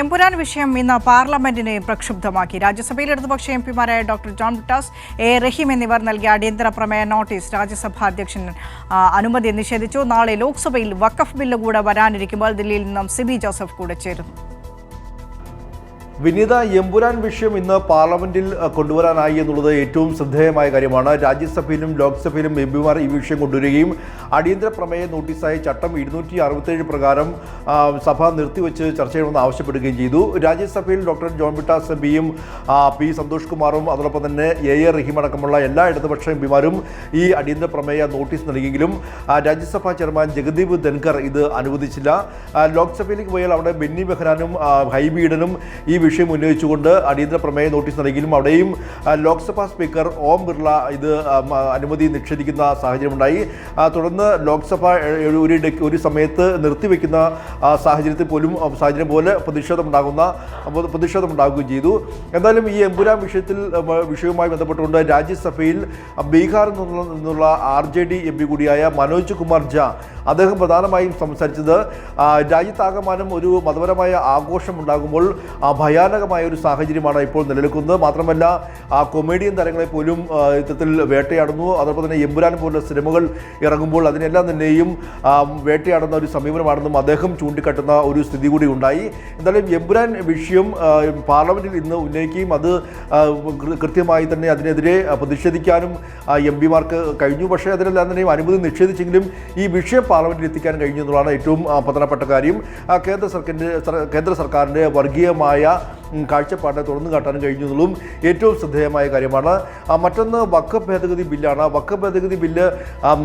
എമ്പുരാൻ വിഷയം ഇന്ന് പാർലമെന്റിനെ പ്രക്ഷുബ്ധമാക്കി. രാജ്യസഭയിൽ ഇടതുപക്ഷ എംപിമാരായ ഡോക്ടർ ജോൺ ബ്രിട്ടാസ്, എ റഹീം എന്നിവർ നൽകിയ അടിയന്തര പ്രമേയ നോട്ടീസ് രാജ്യസഭാ അധ്യക്ഷൻ അനുമതി നിഷേധിച്ചു. നാളെ ലോക്സഭയിൽ വഖഫ് ബില്ല് കൂടെ വരാനിരിക്കുമ്പോൾ ദില്ലിയിൽ നിന്നും സിബി ജോസഫ് കൂടെ ചേരുന്നു. വിനീത, എമ്പുരാൻ വിഷയം ഇന്ന് പാർലമെന്റിൽ കൊണ്ടുവരാനായി എന്നുള്ളത് ഏറ്റവും ശ്രദ്ധേയമായ കാര്യമാണ്. രാജ്യസഭയിലും ലോക്സഭയിലും എംപിമാർ ഈ വിഷയം കൊണ്ടുവരികയും അടിയന്തര പ്രമേയ നോട്ടീസായി ചട്ടം 267 പ്രകാരം സഭ നിർത്തിവെച്ച് ചർച്ച ചെയ്യണമെന്ന് ആവശ്യപ്പെടുകയും ചെയ്തു. രാജ്യസഭയിൽ ഡോക്ടർ ജോൺ ബ്രിട്ടാസ് എംപിയും പി സന്തോഷ് കുമാറും അതോടൊപ്പം തന്നെ എ റഹീം അടക്കമുള്ള എല്ലാ ഇടതുപക്ഷ എംപിമാരും ഈ അടിയന്തര പ്രമേയ നോട്ടീസ് നൽകിയെങ്കിലും രാജ്യസഭാ ചെയർമാൻ ജഗദീപ് ധൻഖർ ഇത് അനുവദിച്ചില്ല. ലോക്സഭയിലേക്ക് പോയാൽ അവിടെ ബെന്നി ബെഹ്റാനും ഹൈബി ഈഡനും ഈ വിഷയം ഉന്നയിച്ചുകൊണ്ട് അടിയന്തര പ്രമേയ നോട്ടീസ് നൽകിയെങ്കിലും അവിടെയും ലോക്സഭാ സ്പീക്കർ ഓം ബിർള ഇത് അനുമതി നിഷേധിക്കുന്ന സാഹചര്യമുണ്ടായി. തുടർന്ന് ലോക്സഭ ഒരു സമയത്ത് നിർത്തിവെക്കുന്ന സാഹചര്യം പോലെ പ്രതിഷേധമുണ്ടാകുകയും ചെയ്തു. എന്തായാലും ഈ എമ്പുരാൻ വിഷയവുമായി ബന്ധപ്പെട്ടുകൊണ്ട് രാജ്യസഭയിൽ ബീഹാറിൽ നിന്നുള്ള RJD MP കൂടിയായ മനോജ് കുമാർ ഝാ അദ്ദേഹം പ്രധാനമായും സംസാരിച്ചത് രാജ്യത്താകമാനം ഒരു മതപരമായ ആഘോഷം ഉണ്ടാകുമ്പോൾ ഭയാനകമായ ഒരു സാഹചര്യമാണ് ഇപ്പോൾ നിലനിൽക്കുന്നത്. മാത്രമല്ല കൊമേഡിയൻ താരങ്ങളെ പോലും ഇത്തരത്തിൽ വേട്ടയാടുന്നു. അതോടൊപ്പം തന്നെ എമ്പുരാൻ പോലുള്ള സിനിമകൾ ഇറങ്ങുമ്പോൾ അതിനെല്ലാം തന്നെയും വേട്ടയാടുന്ന ഒരു സമീപനമാണെന്നും അദ്ദേഹം ചൂണ്ടിക്കാട്ടുന്ന ഒരു സ്ഥിതി കൂടി ഉണ്ടായി. എന്തായാലും എമ്പുരാൻ വിഷയം പാർലമെന്റിൽ ഇന്ന് ഉന്നയിക്കുകയും അത് കൃത്യമായി തന്നെ അതിനെതിരെ പ്രതിഷേധിക്കാനും MPമാർക്ക് കഴിഞ്ഞു. പക്ഷേ അതിനെല്ലാം തന്നെയും അനുമതി നിഷേധിച്ചെങ്കിലും ഈ വിഷയം പാർലമെന്റിൽ എത്തിക്കാൻ കഴിഞ്ഞു എന്നുള്ളതാണ് ഏറ്റവും പ്രധാനപ്പെട്ട കാര്യം. കേന്ദ്ര സർക്കാരിൻ്റെ വർഗീയമായ കാഴ്ചപ്പാടിനെ തുറന്നു കാട്ടാനും കഴിഞ്ഞു എന്നുള്ളതും ഏറ്റവും ശ്രദ്ധേയമായ കാര്യമാണ്. മറ്റൊന്ന് വഖഫ് ഭേദഗതി ബില്ലാണ്. വഖഫ് ഭേദഗതി ബില്ല്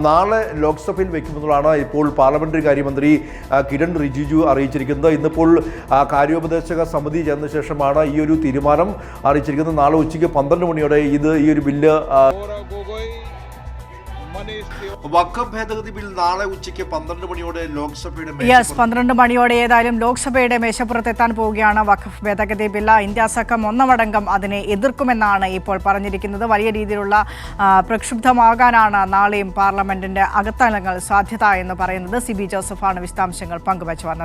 നാളെ ലോക്സഭയിൽ വയ്ക്കുമെന്നുള്ളതാണ് ഇപ്പോൾ പാർലമെന്ററി കാര്യമന്ത്രി കിരൺ റിജിജു അറിയിച്ചിരിക്കുന്നത്. ഇന്നിപ്പോൾ കാര്യോപദേശക സമിതി ചേർന്ന ശേഷമാണ് ഈ ഒരു തീരുമാനം അറിയിച്ചിരിക്കുന്നത്. നാളെ ഉച്ചയ്ക്ക് 12 മണിയോടെ ഈ ഒരു ബില്ല് വഖഫ് ഭേദഗതി ബിൽ നാളെ ഉച്ചയ്ക്ക് 12 മണിയോടെ ലോക്സഭയുടെ 12 മണിയോടെ ഏതായാലും ലോക്സഭയുടെ മേശപ്പുറത്തെത്താൻ പോവുകയാണ് വഖഫ് ഭേദഗതി ബില്ല്. ഇന്ത്യ സഖ്യം ഒന്നടങ്കം അതിനെ എതിർക്കുമെന്നാണ് ഇപ്പോൾ പറഞ്ഞിരിക്കുന്നത്. വലിയ രീതിയിലുള്ള പ്രക്ഷുബ്ധമാകാനാണ് നാളെയും പാർലമെന്റിന്റെ അകത്തളങ്ങൾ സാധ്യത എന്ന് പറയുന്നത്. സിബി ജോസഫാണ് വിശദാംശങ്ങൾ പങ്കുവച്ചു വന്നത്.